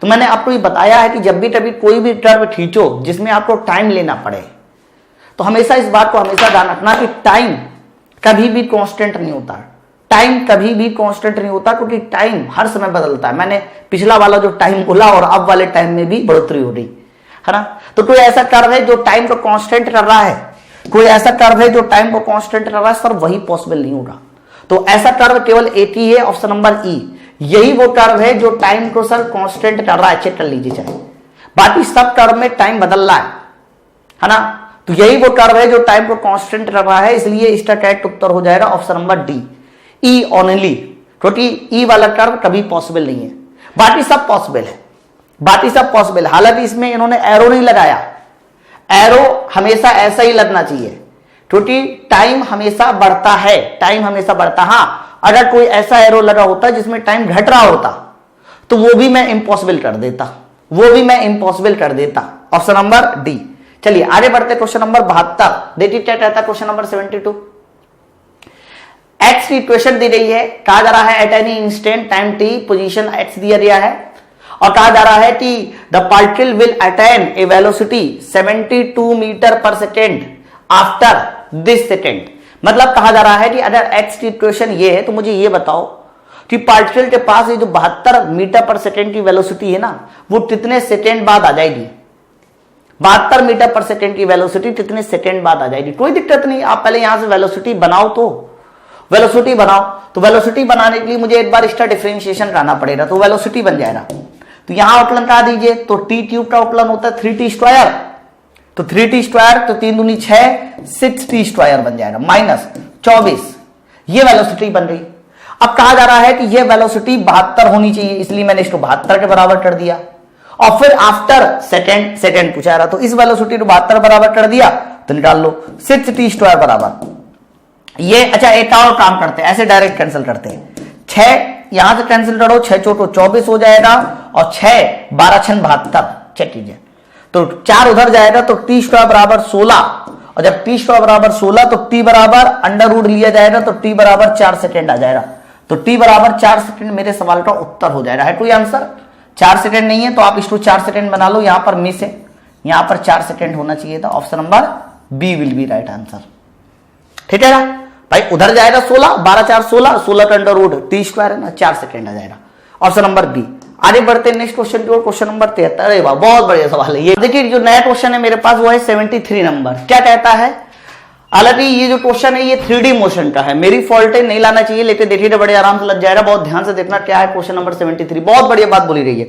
तो मैंने आपको ये बताया है कि जब भी कभी कोई भी कर्व खींचो जिसमें आपको टाइम लेना पड़े, तो हमेशा इस बात को हमेशा ध्यान रखना कि टाइम कभी भी कांस्टेंट नहीं होता, टाइम कभी भी कांस्टेंट नहीं होता, क्योंकि टाइम हर समय बदलता है। मैंने पिछला वाला जो टाइम बोला और अब वाले टाइम में भी बढ़ोतरी हो रही है ना। तो कोई ऐसा कर्व है जो टाइम को कांस्टेंट कर रहा है, कोई ऐसा कर्व है जो टाइम को कांस्टेंट कर रहा है, सर वही पॉसिबल नहीं होगा। तो ऐसा कर्व केवल एक ही है, ऑप्शन नंबर ई। यही वो कर्व है जो टाइम को सर कांस्टेंट कर रहा है, चेक कर लीजिए चाहे। बाकी सब कर्व में टाइम बदल रहा है ना। तो यही वो कर्व है जो टाइम को कांस्टेंट कर रहा है, इसलिए इसका करेक्ट उत्तर हो जाएगा ऑप्शन नंबर डी, ई ओनली, क्योंकि ई वाला कर्व कभी पॉसिबल नहीं है। बाकी सब पॉसिबल है, बाकी सब पॉसिबल है। हालांकि इसमें इन्होंने एरो नहीं लगाया, एरो हमेशा ऐसा ही लगना चाहिए, क्योंकि टाइम हमेशा बढ़ता है, टाइम हमेशा बढ़ता। हाँ, अगर कोई ऐसा एरो लगा होता जिसमें टाइम घट रहा होता तो वो भी मैं इम्पॉसिबल कर देता, वो भी मैं इम्पॉसिबल कर देता। Option number D. चलिए आगे बढ़ते क्वेश्चन नंबर 72। देखिए क्या कहता है क्वेश्चन नंबर 72। एक्स की इक्वेशन दी गई है, कहा जा रहा है at any instant time T position X दिया गया है, और कहा जा रहा है कि the particle will attain a velocity 72 metre per second after this second. मतलब कहा जा रहा है कि अगर एक्स की इक्वेशन ये है तो मुझे ये बताओ कि पार्टिकल के पास ये जो 72 मीटर पर सेकेंड की वेलोसिटी है ना, वो कितने सेकेंड बाद आ जाएगी। 72 मीटर पर सेकेंड की वेलोसिटी कितने सेकेंड बाद आ जाएगी। कोई दिक्कत नहीं, आप पहले यहां से वेलोसिटी बनाओ, तो वेलोसिटी बनाओ। तो वेलोसिटी बनाने के लिए मुझे एक बार इसका डिफरेंशिएशन करना पड़ेगा, तो वेलोसिटी बन जाएगा। तो यहां आउटलन कहा दीजिए, तो टी क्यूब का आउटलन होता है 3t स्क्वायर, तो 3t स्क्वायर, तो 3 दूनी 6, 6t स्क्वायर बन जाएगा माइनस 24। ये वेलोसिटी बन रही। अब कहा जा रहा है कि ये वेलोसिटी 72 होनी चाहिए, इसलिए मैंने इसको 72 के बराबर कर दिया। और फिर आफ्टर सेकेंड पूछा रहा, तो इस वेलोसिटी को 72 बराबर कर दिया, तो निकाल लो 6t स्क्वायर बराबर ये। अच्छा एक और काम करते हैं, ऐसे डायरेक्ट कैंसिल करते हैं। 6 यहां से कैंसिल करो, 6 चौको 24 हो जाएगा, और 6 12 6 72, चेक कीजिए। तो 4 उधर जाएगा, तो टी स्क्वायर बराबर 16, और जब टी स्क्वायर बराबर 16 तो टी बराबर अंडर रूट लिया जाएगा, तो टी बराबर 4 सेकेंड आ जाएगा। तो टी बराबर 4 सेकेंड मेरे सवाल का उत्तर हो जाएगा। है कोई आंसर? 4 सेकेंड नहीं है तो आप इसको 4 सेकेंड बना लो, यहां पर मिस है, यहां पर 4 सेकेंड होना चाहिए था। Option number B will be right answer. ठीक है ना भाई, उधर जाएगा 16, 12 4 16, 16 का अंडर रूट टी स्क्वायर है ना, 4 सेकेंड आ जाएगा। Option number B. आगे बढ़ते हैं नेक्स्ट क्वेश्चन की ओर, क्वेश्चन नंबर 73। अरे वाह, बहुत बढ़िया सवाल है ये। देखिए जो नया क्वेश्चन है मेरे पास वो है 73 नंबर। क्या कहता है, हालांकि ये जो क्वेश्चन है ये 3D मोशन का है, मेरी फॉल्ट है, नहीं लाना चाहिए, लेकिन देखिए तो बड़े आराम से लग जाएगा। बहुत ध्यान से देखना क्या है क्वेश्चन नंबर 73, बहुत बढ़िया बात बोली रही है।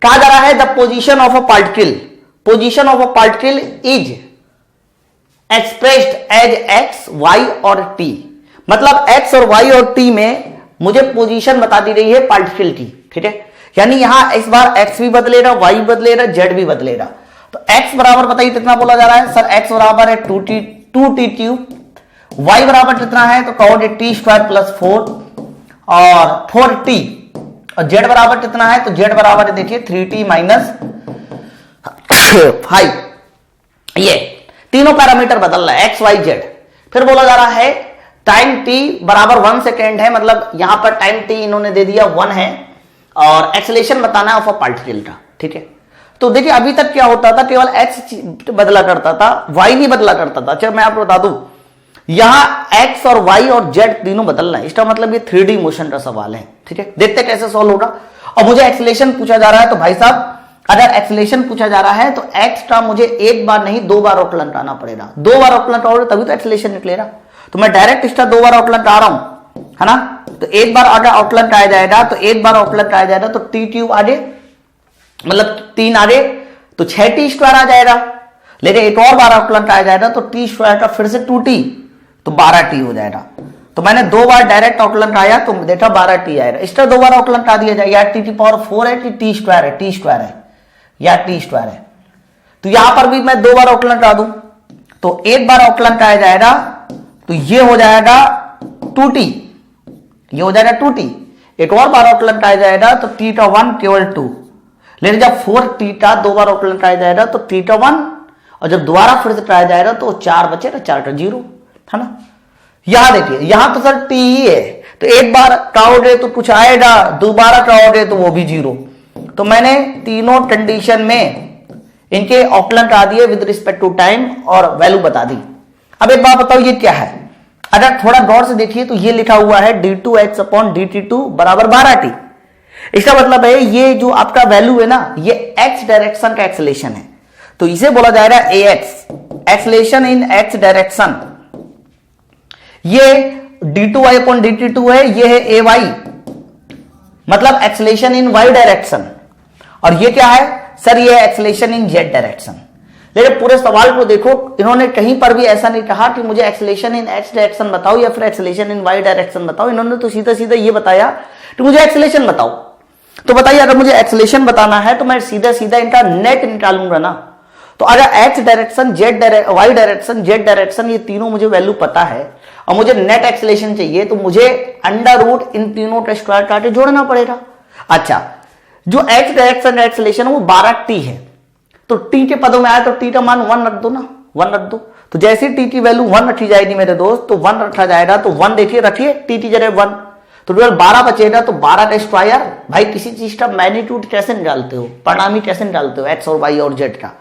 कहा जा रहा है the position of a particle, position of a particle is expressed as X Y और टी। मतलब एक्स और वाई और टी में मुझे पोजीशन बता दी रही है पार्टिकल की। ठीक है, यानी यहां इस बार एक्स भी बदलेगा, वाई भी बदलेगा, जेड भी बदलेगा। तो एक्स बराबर बताइए कितना बोला जा रहा है सर, एक्स बराबर है 2t क्यूब, वाई बराबर कितना है तो कहोगे टी स्क्वायर प्लस 4 और 4t, और जेड बराबर कितना है तो जेड बराबर है देखिए 3t माइनस 5। ये तीनों पैरामीटर बदल रहा है, एक्स वाई जेड। फिर बोला जा रहा है टाइम t बराबर 1 सेकेंड है, मतलब यहां पर टाइम t इन्होंने दे दिया 1 है, और एक्सेलेरेशन बताना है ऑफ अ पार्टिकल का। ठीक है, तो देखिए अभी तक क्या होता था, केवल x बदला करता था, y नहीं बदला करता था। अच्छा मैं आपको बता दूं, यहां x और y और z तीनों बदल रहे हैं, इसका मतलब ये 3D मोशन का सवाल है। ठीक है, देखते कैसे सॉल्व होगा। और मुझे एक्सेलेरेशन पूछा जा रहा है, तो भाई साहब अगर एक्सेलेरेशन पूछा जा रहा है तो x का मुझे एक बार नहीं 2 बार आउटलाइन कराना पड़ेगा। 2 बार आउटलाइन कराओगे तभी तो एक्सेलेरेशन निकलेगा। तो मैं डायरेक्ट इसका 2 बार आउटलाइन आ रहा हूं, है ना। तो एक बार आउटलाइन आ जाएगा, तो एक बार आउटलाइन आ जाएगा तो टी क्यूब आगे, मतलब 3 आगे, तो 6t² आ जाएगा। लेकिन एक और बार आउटलाइन आ जाएगा तो t² का फिर से 2t, तो 12t हो जाएगा। तो मैंने 2 बार डायरेक्ट आउटलाइन आया तो देखा 12t आएगा। इसका 2 बार आउटलाइन आ दिया जाएगा, या t⁴ है कि t² है, t² है या t² है। तो यहां पर भी मैं 2 बार आउटलाइन आ दूं, तो एक बार आउटलाइन आ जाएगा तो ये हो जाएगा 2t, ये हो जाएगा 2t। एक और बार आउटलाइन आ जाएगा तो θ1 केवल 2। लेकिन जब 4θ 2 बार आउटलाइन आ जाएगा तो θ1, और जब दोबारा फिर से ट्राई जाएगा तो 4 बचेगा, 4 का 0, है ना। यहां देखिए, यहां तो सर टी ही है, तो एक बार ट्राओगे तो कुछ आएगा, दोबारा ट्राओगे तो वो भी 0। तो मैंने तीनों कंडीशन में इनके आउटलाइन आ दिए विद रिस्पेक्ट टू टाइम और वैल्यू बता दी। अब एक बात बताओ, ये क्या है? अगर थोड़ा गौर से देखिए तो ये लिखा हुआ है d2x/dt2 बराबर 12t। इसका मतलब है ये जो आपका वैल्यू है ना, ये x डायरेक्शन का एक्सेलेरेशन है, तो इसे बोला जाएगा ax, एक्सेलेरेशन इन x डायरेक्शन। ये d2y/dt2 है, ये है ay, मतलब एक्सेलेरेशन इन y डायरेक्शन। और ये क्या है सर? ये एक्सेलेरेशन इन z डायरेक्शन। लेकिन पूरे सवाल को देखो, इन्होंने कहीं पर भी ऐसा नहीं कहा कि मुझे एक्सेलेरेशन इन x डायरेक्शन बताओ या फिर एक्सेलेरेशन इन y डायरेक्शन बताओ। इन्होंने तो सीधा सीधा ये बताया कि मुझे एक्सेलेरेशन बताओ। तो बताइए, अगर मुझे एक्सेलेरेशन बताना है तो मैं सीधा सीधा इनका नेट निकालूंगा ना। तो अगर x direction, y direction, z direction, ये तीनों मुझे वैल्यू पता है और मुझे नेट एक्सेलेरेशन चाहिए, तो मुझे अंडर रूट इन तीनों का स्क्वायर काटे जोड़ना पड़ेगा। अच्छा, जो x डायरेक्शन एक्सेलेरेशन वो 12t है, तो t के पदों में आया तो t का मान 1 रख दो ना, 1 रख दो। तो जैसे t की वैल्यू 1 रखी जाएगी मेरे दोस्त, तो 1 रखा जाएगा, तो 1 देखिए रखिए, t की जगह 1, तो टोटल 12 बचेगा। तो 12 का स्क्वायर, भाई किसी चीज का मैग्नीट्यूड कैसे निकालते हो, परिणामी कैसे निकालते हो, x और y और z का?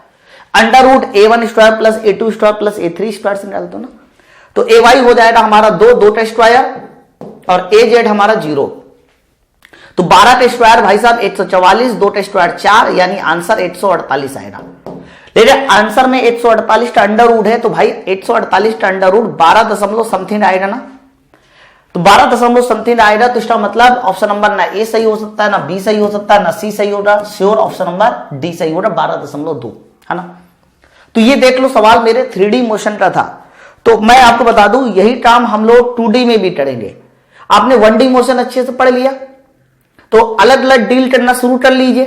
Under root a1² plus a2² plus a3² से निकालते हो ना। तो ay हो जाएगा हमारा 2 का स्क्वायर और az हमारा 0। तो 12 का स्क्वायर भाई साहब 144, 2 का स्क्वायर 4, यानी आंसर 148 आएगा। लेकिन आंसर में 148 का अंडर रूट है, तो भाई 148 का अंडर रूट 12 दशमलव समथिंग आएगा ना। तो 12 दशमलव समथिंग आएगा, तो इसका मतलब ऑप्शन नंबर ना ए सही हो सकता है, ना बी सही हो सकता है, ना सी सही होगा, श्योर ऑप्शन नंबर डी सही होगा, 12.2, है ना। तो ये देख लो, सवाल मेरे 3D मोशन का था। तो मैं आपको बता दूं, यही काम हम लोग 2D में भी करेंगे। आपने 1D मोशन अच्छे से पढ़ लिया, तो अलग अलग डील करना शुरू कर लीजिए,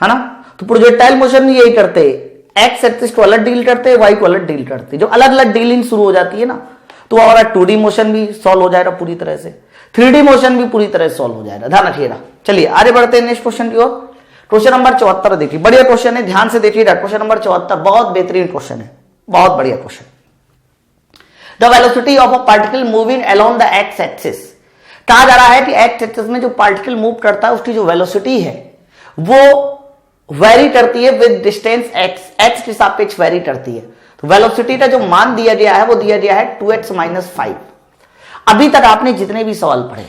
है ना। तो प्रोजेक्टाइल मोशन में यही करते हैं, एक्स एक्सिस को अलग डील करते हैं, वाई को अलग डील करते हैं। जो अलग अलग डीलिंग शुरू हो जाती है ना, तो हमारा 2D मोशन भी सॉल्व हो जाएगा पूरी तरह से, 3D मोशन भी पूरी तरह से सॉल्व हो जाएगा, ध्यान रखिएगा। चलिए आगे बढ़ते हैं नेक्स्ट क्वेश्चन की ओर। क्वेश्चन नंबर 74 देखिए, बढ़िया क्वेश्चन है, ध्यान से देखिएगा। क्वेश्चन नंबर 74 बहुत बेहतरीन क्वेश्चन है, बहुत बढ़िया question. The velocity of a particle moving along the x axis. कहा जा रहा है कि एक्स एक्सिस में जो पार्टिकल मूव करता है उसकी जो वेलोसिटी है वो वेरी करती है विद डिस्टेंस एक्स, एक्स के सापेक्ष वेरी करती है। तो वेलोसिटी का जो मान दिया गया है वो दिया गया है 2x - 5। अभी तक आपने जितने भी सवाल पढ़े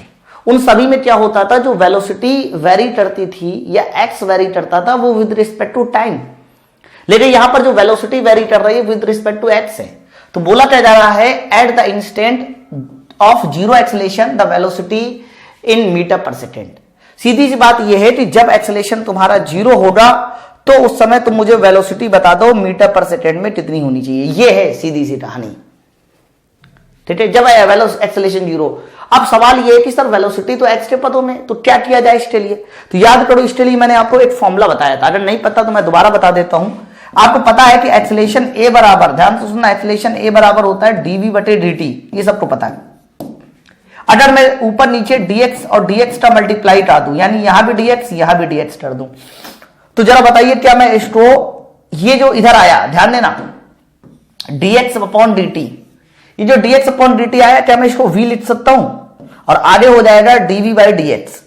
उन सभी में क्या होता था, जो वेलोसिटी वेरी करती थी या एक्स वेरी करता था वो विद रिस्पेक्ट टू टाइम। लेकिन यहां पर जो वेलोसिटी वेरी कर रही है विद रिस्पेक्ट टू एक्स है। तो बोला क्या जा रहा है, at the instant of zero acceleration the velocity in metre per second. सीधी सी बात यह है कि जब एक्सेलेरेशन तुम्हारा 0 होगा तो उस समय तुम मुझे वेलोसिटी बता दो मीटर पर सेकेंड में कितनी होनी चाहिए। यह है सीधी सी कहानी, ठीक है। जब एक्सेलेरेशन 0, अब सवाल यह है कि सर वेलोसिटी तो एक्स के पदों में, तो क्या किया जाए इसके लिए। तो याद करो, इसके लिए मैंने आपको एक फॉर्मूला बताया था, अगर नहीं पता तो मैं दोबारा बता देता हूं। आपको पता है कि एक्सेलेरेशन ए बराबर, ध्यान से सुनना, एक्सेलेरेशन ए बराबर होता है dv/dt, ये सबको पता है। अगर मैं ऊपर नीचे dx और dx का मल्टीप्लाई कर दूं, यानी यहां भी dx यहां भी dx कर दूं, तो जरा बताइए क्या मैं इसको, ये जो इधर आया ध्यान देना, dx/dt, ये जो dx/dt आया, क्या मैं इसको v लिख सकता हूं और आगे हो जाएगा dv/dx।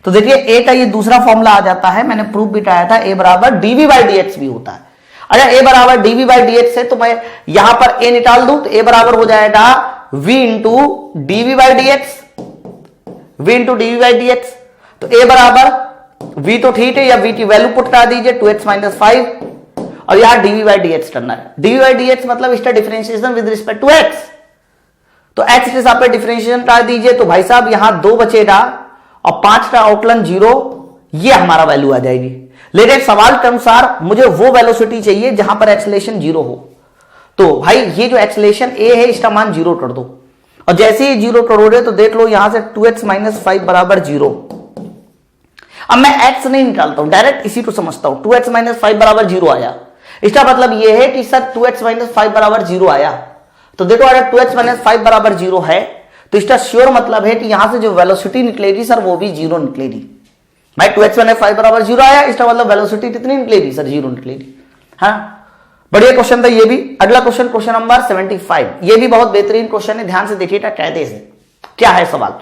तो देखिए a का ये दूसरा फॉर्मूला आ जाता है, मैंने प्रूफ भी कराया था, a बराबर dv/dx भी होता है। अगर a बराबर dv/dx है तो मैं यहां पर a निकाल दूं, तो a बराबर हो जाएगा v into dv/dx, v into dv/dx। तो a बराबर v तो ठीक है, या v की वैल्यू पुट करा दीजिए 2x - 5 और यहां dv/dx करना है। dv/dx मतलब इसका differentiation with respect to x, तो एक्स के साथ पे डिफरेंशिएशन हटा दीजिए, तो भाई साहब यहां 2 बचेगा और 5 का आउटलन 0, ये हमारा वैल्यू आ जाएगी। लेकिन सवाल के अनुसार मुझे वो वेलोसिटी चाहिए जहां पर एक्सेलरेशन 0 हो। तो भाई ये जो एक्सेलरेशन ए है इसका मान 0 कर दो, और जैसे ही 0 करोगे तो देख लो यहां से 2x - 5 बराबर 0। अब मैं x नहीं निकालता हूं, डायरेक्ट इसी को समझता हूं। 2x - 5 बराबर 0 आया, इसका मतलब यह है कि सर 2x - 5 बराबर 0 आया। तो देखो अगर 2x - 5 बराबर 0 है तो इसका श्योर मतलब है कि यहां से जो वेलोसिटी निकलेगी सर वो भी 0 निकलेगी। भाई 2x - 5 बराबर 0 आया, इसका मतलब वेलोसिटी कितनी निकलेगी सर? 0 निकलेगी। हाँ, बढ़िया क्वेश्चन था ये भी। अगला क्वेश्चन, क्वेश्चन नंबर 75। ये भी बहुत बेहतरीन क्वेश्चन है, ध्यान से देखिएगा कायदे से। क्या है सवाल?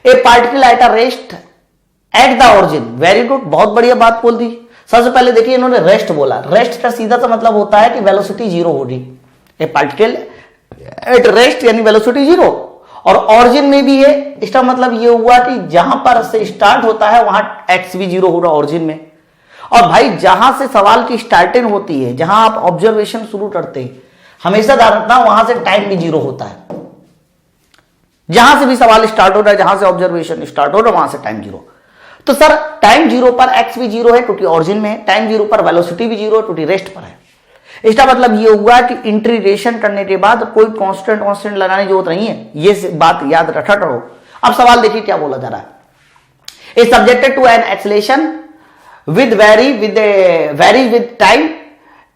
ए particle at a rest at the origin. Very good, बहुत बढ़िया बात बोल दी। सबसे पहले देखिए इन्होंने रेस्ट बोला। रेस्ट का सीधा सा मतलब होता है कि वेलोसिटी 0 होगी। ए पार्टिकल एट रेस्ट यानी वेलोसिटी 0, और ऑरिजिन में भी है, इसका मतलब ये हुआ कि जहां पर से स्टार्ट होता है वहां एक्स भी 0 होगा ऑरिजिन में। और भाई जहां से सवाल की स्टार्टिंग होती है, जहां आप ऑब्जर्वेशन शुरू करते हैं, हमेशा ध्यान रखना वहां से टाइम भी 0 होता है। जहां से भी सवाल स्टार्ट हो रहा है, जहां से ऑब्जर्वेशन स्टार्ट हो रहा है वहां से टाइम 0। तो सर टाइम 0 पर एक्स भी 0 है क्योंकि ऑरिजिन में है, टाइम 0 पर वेलोसिटी भी 0 है क्योंकि रेस्ट पर है। इसका मतलब ये हुआ कि इंटीग्रेशन करने के बाद कोई कांस्टेंट लगाने की जरूरत नहीं है, ये बात याद रखा करो। अब सवाल देखिए क्या बोला जा रहा है। Is subjected to an acceleration with very with time.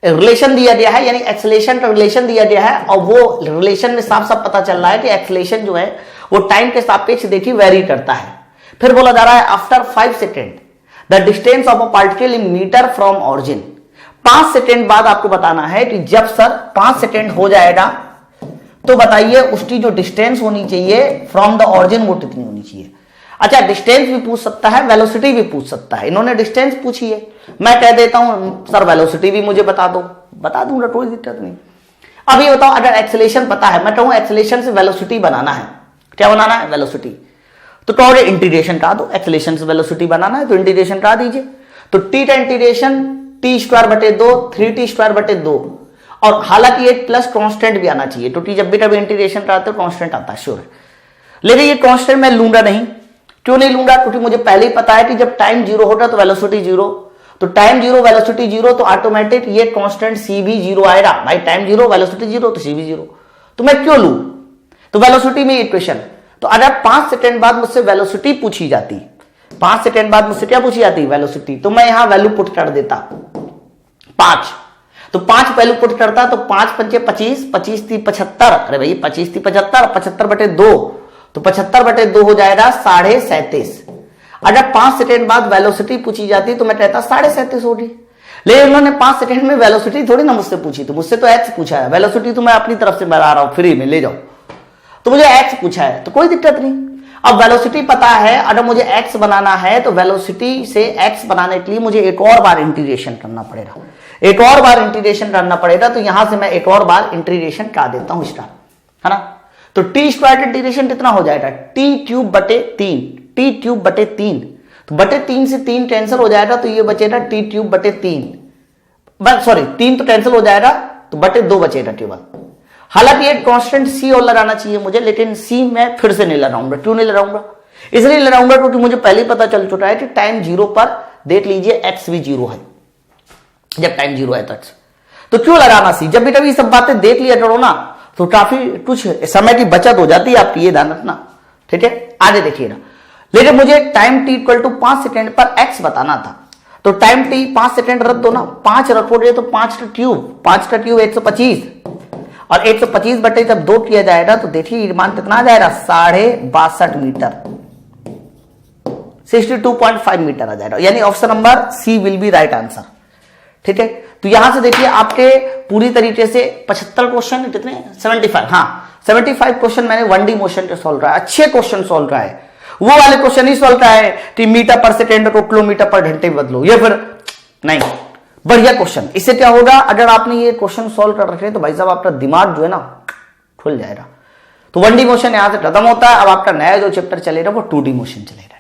रिलेशन दिया गया है, यानी एक्सेलरेशन का रिलेशन दिया गया है, और वो रिलेशन में साफ साफ पता चल रहा है कि एक्सेलरेशन जो है वो टाइम के सापेक्ष देखिए वेरी करता है। फिर बोला जा रहा है after 5 second the distance of a particle in metre from origin. 5 second बाद आपको बताना है कि जब सर 5 सेकेंड हो जाएगा तो बताइए उसकी जो डिस्टेंस होनी चाहिए फ्रॉम द ऑरिजिन वो कितनी होनी चाहिए। अच्छा, डिस्टेंस भी पूछ सकता है, वेलोसिटी भी पूछ सकता है। इन्होंने डिस्टेंस पूछी है, मैं कह देता हूं सर वेलोसिटी भी मुझे बता दो, बता दूंगा, कोई दिक्कत नहीं। अब ये बताओ अगर एक्सेलरेशन पता है, मैं कहूं एक्सेलरेशन से वेलोसिटी बनाना है, क्या बनाना है? वेलोसिटी। तो कहोगे इंटीग्रेशन करा दो, एक्सेलरेशन से वेलोसिटी बनाना है तो इंटीग्रेशन करा दीजिए। तो टी का इंटीग्रेशन t²/2 3t²/2, और हालांकि एक प्लस कांस्टेंट भी आना चाहिए क्योंकि जब भी कभी इंटीग्रेशन कराते हो कांस्टेंट आता है, श्योर है। लेकिन ये कांस्टेंट मैं लूंगा नहीं। क्यों नहीं लूंगा? क्योंकि मुझे पहले ही पता है कि जब टाइम 0 होगा तो वेलोसिटी 0, तो टाइम 0 वेलोसिटी 0, तो ऑटोमेटिक ये कांस्टेंट c भी 0 आएगा। भाई टाइम 0 वेलोसिटी 0 तो c भी 0, तो मैं क्यों लूं? तो वेलोसिटी में इक्वेशन। तो अगर 5 सेकेंड बाद मुझसे वेलोसिटी पूछी जाती, 5 सेकेंड बाद मुझसे क्या पूछी जाती? वेलोसिटी, तो मैं यहां वैल्यू पुट कर देता 5। तो 5 वैल्यू पुट करता तो 5 पंचे 25, 25 × 75, अरे भाई 25 × 75, 75/2, तो 75/2 हो जाएगा 37.5। अगर 5 सेकेंड बाद वेलोसिटी पूछी जाती तो मैं कहता 37.5 होगी। लेकिन उन्होंने 5 सेकेंड में वेलोसिटी थोड़ी ना मुझसे पूछी, तो मुझसे तो एक्स पूछा है, वेलोसिटी तो मैं अपनी तरफ से बता रहा हूं, फ्री में ले जाओ, तो मुझे एक्स पूछा है तो कोई दिक्कत नहीं। अब वेलोसिटी पता है, अगर मुझे एक्स बनाना है तो वेलोसिटी से एक्स बनाने के लिए मुझे एक और बार इंटीग्रेशन करना पड़ेगा, एक और बार इंटीग्रेशन करना पड़ेगा। तो यहां से मैं एक और बार इंटीग्रेशन कर देता हूं इसका, है ना। तो t² का इंटीग्रेशन कितना हो जाएगा? t³/3, t³/3, तो बटे 3 से 3 कैंसिल हो जाएगा, तो ये बचेगा t³/3, सॉरी 3 तो कैंसिल हो जाएगा, तो बटे 2 बचेगा केवल। हालांकि एक कांस्टेंट c और लगाना चाहिए मुझे, लेकिन c मैं फिर से नहीं लगाऊंगा। क्यों नहीं लगाऊंगा? इसलिए लगाऊंगा क्योंकि मुझे पहले ही पता चल चुका है कि टाइम 0 पर देख लीजिए x भी 0 है, जब टाइम 0 है तक। तो क्यों लगाना c? जब भी कभी सब बातें देख लिया करो ना तो काफी कुछ समय की बचत हो जाती है आपकी, ये ध्यान रखना, ठीक है। आगे देखिएगा। लेकिन मुझे टाइम t = 5 सेकेंड पर x बताना था, तो टाइम t 5 सेकेंड रख दो ना, 5 रखोगे तो 5 का क्यूब 125, और 125 बटे जब 2 किया जाएगा तो देखिए मान कितना आ जाएगा? 62.5 मीटर, 62.5 मीटर आ जाएगा। यानी option number C will be right answer, ठीक है। तो यहां से देखिए आपके पूरी तरीके से 75 क्वेश्चन, कितने? 75, हाँ 75 क्वेश्चन मैंने 1D मोशन के सॉल्व कराया। अच्छे क्वेश्चन सॉल्व कराए, वो वाले क्वेश्चन नहीं सॉल्व कराए कि मीटर पर सेकेंड को किलोमीटर पर घंटे बदलो, ये फिर नहीं, बढ़िया क्वेश्चन। इससे क्या होगा, अगर आपने ये क्वेश्चन सॉल्व कर रखे तो भाई साहब आपका दिमाग जो है ना खुल जाएगा। तो 1D मोशन यहां से खत्म होता है। अब आपका नया जो चैप्टर चलेगा वो 2D मोशन चलेगा।